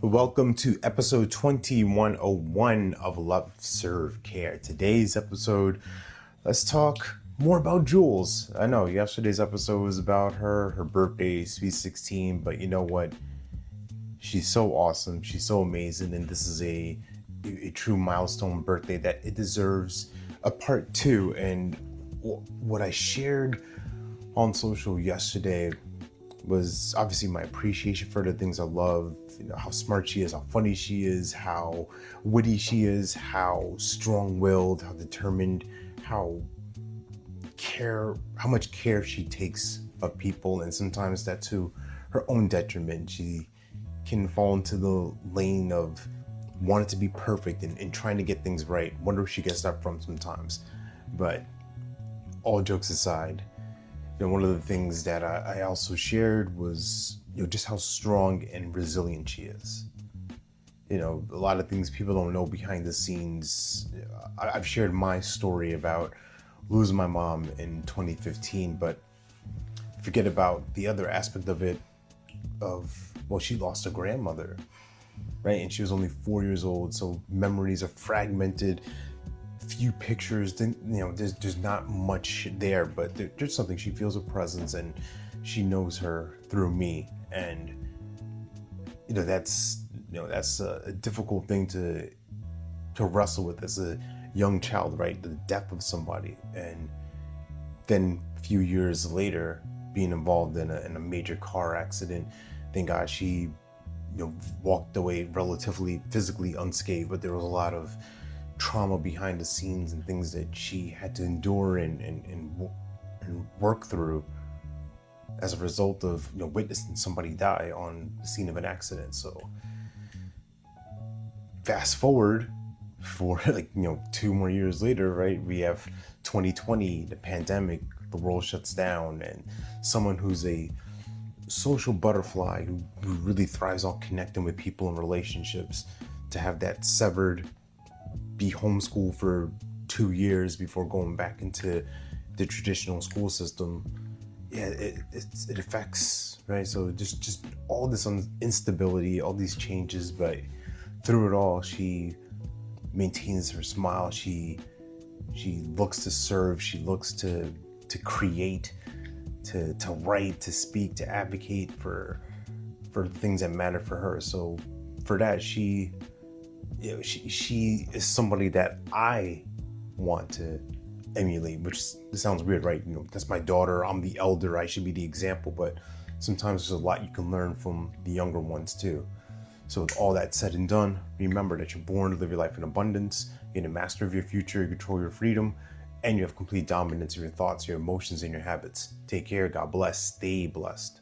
Welcome to episode 2101 of Love, Serve, Care. Today's episode, let's talk more about Jules. I know yesterday's episode was about her birthday, Sweet 16, but you know what? She's so awesome. She's so amazing. And this is a true milestone birthday that it deserves a part two. And what I shared on social yesterday was obviously my appreciation for the things I love, how smart she is, how funny she is, how witty she is, how strong-willed, how determined, how much care she takes of people, and sometimes that to her own detriment. She can fall into the lane of wanting to be perfect and trying to get things right. Wonder where she gets that from sometimes. But all jokes aside, one of the things that I also shared was, just how strong and resilient she is. A lot of things people don't know behind the scenes. I've shared my story about losing my mom in 2015, but forget about the other aspect of it she lost a grandmother, right? And she was only 4 years old, so memories are fragmented. Few pictures, there's not much there, but there's something. She feels a presence and she knows her through me, and that's a difficult thing to wrestle with as a young child, right? The death of somebody, and then a few years later being involved in a major car accident. Thank God she walked away relatively physically unscathed, but there was a lot of trauma behind the scenes and things that she had to endure and work through as a result of witnessing somebody die on the scene of an accident. So fast forward for 2 more years later, right? We have 2020, the pandemic, the world shuts down, and someone who's a social butterfly who really thrives on connecting with people and relationships, to have that severed, be homeschooled for 2 years before going back into the traditional school system. It affects, right? So just all this instability, all these changes, but through it all, she maintains her smile. She looks to serve. She looks to create, to write, to speak, to advocate for things that matter for her. So for that, she is somebody that I want to emulate, which sounds weird, right? That's my daughter. I'm the elder. I should be the example, but sometimes there's a lot you can learn from the younger ones too. So with all that said and done, remember that you're born to live your life in abundance. You're the master of your future. You control your freedom, and you have complete dominance of your thoughts, your emotions, and your habits. Take care. God bless. Stay blessed.